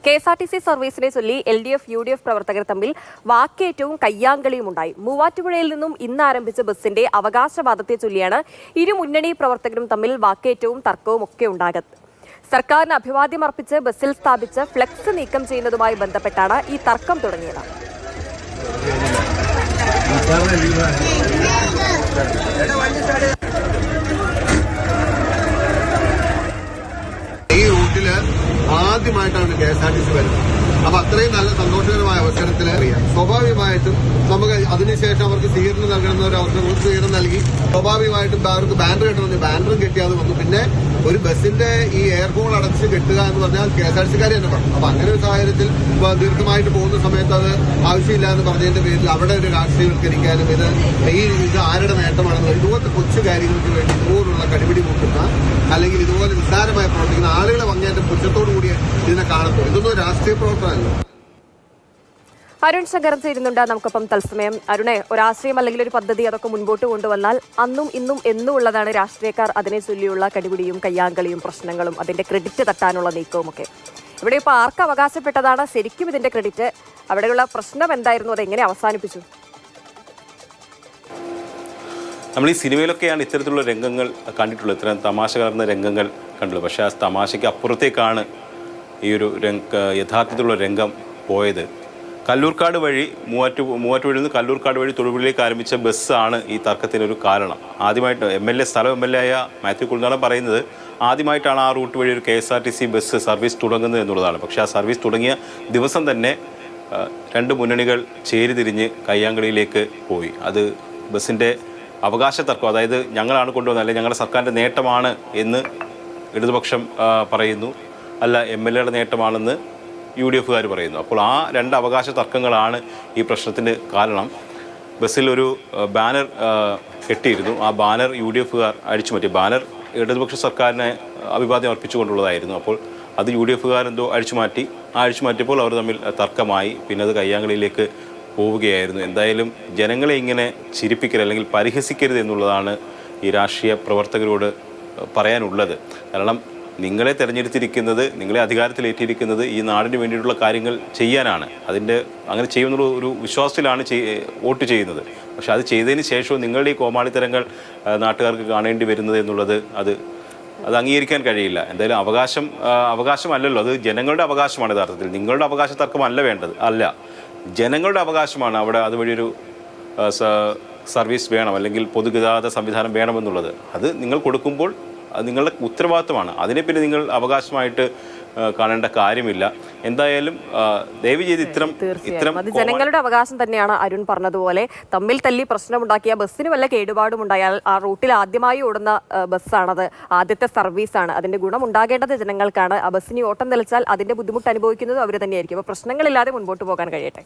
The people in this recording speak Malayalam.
കെഎസ്ആർടിസി സർവീസിനെ ചൊല്ലി LDF, UDF പ്രവർത്തകർ തമ്മിൽ വാക്കേറ്റവും കയ്യാങ്കളിയും ഉണ്ടായി. മൂവാറ്റുപുഴയിൽ നിന്നും ഇന്ന് ആരംഭിച്ച ബസിന്റെ അവകാശവാദത്തെ ചൊല്ലിയാണ് ഇരു മുന്നണി പ്രവർത്തകരും തമ്മിൽ വാക്കേറ്റവും തർക്കവും ഒക്കെ ഉണ്ടാകുന്നത്. സർക്കാരിന് അഭിവാദ്യം അർപ്പിച്ച് ബസിൽ സ്ഥാപിച്ച ഫ്ലെക്സ് നീക്കം ചെയ്യുന്നതുമായി ബന്ധപ്പെട്ടാണ് ഈ തർക്കം തുടങ്ങിയത്. ആദ്യമായിട്ടാണ് KSRTC വരുന്നത്. അപ്പൊ അത്രയും നല്ല സന്തോഷകരമായ അവസരത്തിൽ സ്വാഭാവികമായിട്ടും നമുക്ക് അതിനുശേഷം അവർക്ക് സ്വീകരണം നൽകണമെന്ന ഒരു അവസരം സ്വീകരണം നൽകി. സ്വാഭാവികമായിട്ടും അവർക്ക് ബാനർ കെട്ടണമെന്ന് ബാനറും കെട്ടിയാതെ വന്നു. പിന്നെ ഒരു ബസിന്റെ ഈ എയർഹോൾ അടച്ച് കെട്ടുക എന്ന് പറഞ്ഞാൽ KSRTC-ക്കാർ തന്നെ പറഞ്ഞു. അപ്പൊ അങ്ങനെ ഒരു സാഹചര്യത്തിൽ ദീർഘമായിട്ട് പോകുന്ന സമയത്ത് അത് ആവശ്യമില്ല എന്ന് പറഞ്ഞതിന്റെ പേരിൽ അവിടെ ഒരു രാഷ്ട്രീയവൽക്കരിക്കാനും ഇത് ആരുടെ നേട്ടമാണെന്ന് ഇതുപോലത്തെ കൊച്ചു കാര്യങ്ങൾക്ക് വേണ്ടി ഇതുപോലുള്ള കടിപിടി കൂട്ടുന്ന അല്ലെങ്കിൽ ഇതുപോലെ നിസ്സാരമായി പ്രവർത്തിക്കുന്ന ആളുകളെ വങ്ങേറ്റം പുച്ഛത്തോടു കൂടി ഇതിനെ കാണത്തുള്ളൂ. ഇതൊന്നും രാഷ്ട്രീയ പ്രവർത്തനമല്ല. അരുൺ ശങ്കരൻ ചേരുന്നുണ്ട് നമുക്കൊപ്പം തത്സമയം. അരുണെ, ഒരാശയം അല്ലെങ്കിൽ ഒരു പദ്ധതി അതൊക്കെ മുൻപോട്ട് കൊണ്ടുവന്നാൽ അന്നും ഇന്നും എന്നും ഉള്ളതാണ് രാഷ്ട്രീയക്കാർ അതിനെ ചൊല്ലിയുള്ള കടിപിടിയും കയ്യാങ്കളിയും പ്രശ്നങ്ങളും അതിന്റെ ക്രെഡിറ്റ് തട്ടാനുള്ള നീക്കവും ഒക്കെ. ഇവിടെ ഇപ്പോൾ ആർക്ക് അവകാശപ്പെട്ടതാണ് ശരിക്കും ഇതിന്റെ ക്രെഡിറ്റ്? അവിടെയുള്ള പ്രശ്നം എന്തായിരുന്നു? അതെങ്ങനെ അവസാനിപ്പിച്ചു? നമ്മൾ ഈ സിനിമയിലൊക്കെയാണ് ഇത്തരത്തിലുള്ള രംഗങ്ങൾ കണ്ടിട്ടുള്ളത്, ഇത്തരം തമാശ കലർന്ന രംഗങ്ങൾ കണ്ടുള്ളത്. പക്ഷേ ആ തമാശയ്ക്ക് അപ്പുറത്തേക്കാണ് ഈ ഒരു യഥാർത്ഥത്തിലുള്ള രംഗം പോയത്. കല്ലൂർക്കാട് വഴി മൂവാറ്റുപുഴയിൽ നിന്ന് കല്ലൂർക്കാട് വഴി തൊടുപുഴയിലേക്ക് ആരംഭിച്ച ബസ്സാണ് ഈ തർക്കത്തിനൊരു കാരണം. ആദ്യമായിട്ട് സ്ഥലം എം എൽ എ ആയ മാത്യു കുളനാടൻ പറയുന്നത് ആദ്യമായിട്ടാണ് ആ റൂട്ട് വഴി ഒരു KSRTC ബസ് സർവീസ് തുടങ്ങുന്നത് എന്നുള്ളതാണ്. പക്ഷേ ആ സർവീസ് തുടങ്ങിയ ദിവസം തന്നെ രണ്ട് മുന്നണികൾ ചേരിതിരിഞ്ഞ് കയ്യാങ്കളിയിലേക്ക് പോയി. അത് ബസ്സിൻ്റെ അവകാശ തർക്കം, അതായത് ഞങ്ങളാണ് കൊണ്ടുവന്നത്, അല്ലെങ്കിൽ ഞങ്ങളുടെ സർക്കാരിൻ്റെ നേട്ടമാണ് എന്ന് ഇടതുപക്ഷം പറയുന്നു, അല്ല MLA യുടെ നേട്ടമാണെന്ന് UDF-കാർ പറയുന്നു. അപ്പോൾ ആ രണ്ട് അവകാശ തർക്കങ്ങളാണ് ഈ പ്രശ്നത്തിന് കാരണം. ബസ്സിൽ ഒരു ബാനർ കെട്ടിയിരുന്നു. ആ ബാനർ UDF-കാർ അഴിച്ചുമാറ്റി. ബാനർ ഇടതുപക്ഷ സർക്കാരിനെ അഭിവാദ്യം അർപ്പിച്ചുകൊണ്ടുള്ളതായിരുന്നു. അപ്പോൾ അത് UDF-കാരെന്തോ അഴിച്ചുമാറ്റി. ആ അഴിച്ചുമാറ്റിയപ്പോൾ അവർ തമ്മിൽ തർക്കമായി. പിന്നെ അത് കയ്യാങ്കളിയിലേക്ക് പോവുകയായിരുന്നു. എന്തായാലും ജനങ്ങളെ ഇങ്ങനെ ചിരിപ്പിക്കരുത് അല്ലെങ്കിൽ പരിഹസിക്കരുത് എന്നുള്ളതാണ് ഈ രാഷ്ട്രീയ പ്രവർത്തകരോട് പറയാനുള്ളത്. കാരണം നിങ്ങളെ തിരഞ്ഞെടുത്തിരിക്കുന്നത്, നിങ്ങളെ അധികാരത്തിലേറ്റിയിരിക്കുന്നത് ഈ നാടിന് വേണ്ടിയിട്ടുള്ള കാര്യങ്ങൾ ചെയ്യാനാണ്. അങ്ങനെ ചെയ്യുന്നുള്ള ഒരു വിശ്വാസത്തിലാണ് വോട്ട് ചെയ്യുന്നത്. പക്ഷെ അത് ചെയ്തതിന് ശേഷവും നിങ്ങളുടെ ഈ കോമാളിത്തരങ്ങൾ നാട്ടുകാർക്ക് കാണേണ്ടി വരുന്നത് എന്നുള്ളത് അത് അംഗീകരിക്കാൻ കഴിയില്ല. എന്തായാലും അവകാശമല്ലല്ലോ, അത് ജനങ്ങളുടെ അവകാശമാണ്. യഥാർത്ഥത്തിൽ നിങ്ങളുടെ അവകാശ തർക്കമല്ല വേണ്ടത്, അല്ല, ജനങ്ങളുടെ അവകാശമാണ് അവിടെ അതുവഴിയൊരു സർവീസ് വേണം അല്ലെങ്കിൽ പൊതുഗതാഗത സംവിധാനം വേണമെന്നുള്ളത്. അത് നിങ്ങൾ കൊടുക്കുമ്പോൾ അത് നിങ്ങളുടെ ഉത്തരവാദിത്വമാണ്. അതിനെ പിന്നെ നിങ്ങൾ അവകാശമായിട്ട് കാണേണ്ട കാര്യമില്ല. എന്തായാലും ദയവ് ചെയ്ത് ഇത്തരം അത് ജനങ്ങളുടെ അവകാശം തന്നെയാണ്. അരുൺ പറഞ്ഞതുപോലെ തമ്മിൽ തല്ലി പ്രശ്നമുണ്ടാക്കിയ ബസ്സിന് വല്ല കേടുപാടും ഉണ്ടായാൽ ആ റൂട്ടിൽ ആദ്യമായി ഓടുന്ന ബസ്സാണത്, ആദ്യത്തെ സർവീസാണ്, അതിന്റെ ഗുണം ഉണ്ടാകേണ്ടത് ജനങ്ങൾക്കാണ്. ആ ബസ്സിന് ഓട്ടം നിലച്ചാൽ അതിന്റെ ബുദ്ധിമുട്ട് അനുഭവിക്കുന്നതും അവർ തന്നെയായിരിക്കും. അപ്പോൾ പ്രശ്നങ്ങളില്ലാതെ മുൻപോട്ട് പോകാൻ കഴിയട്ടെ.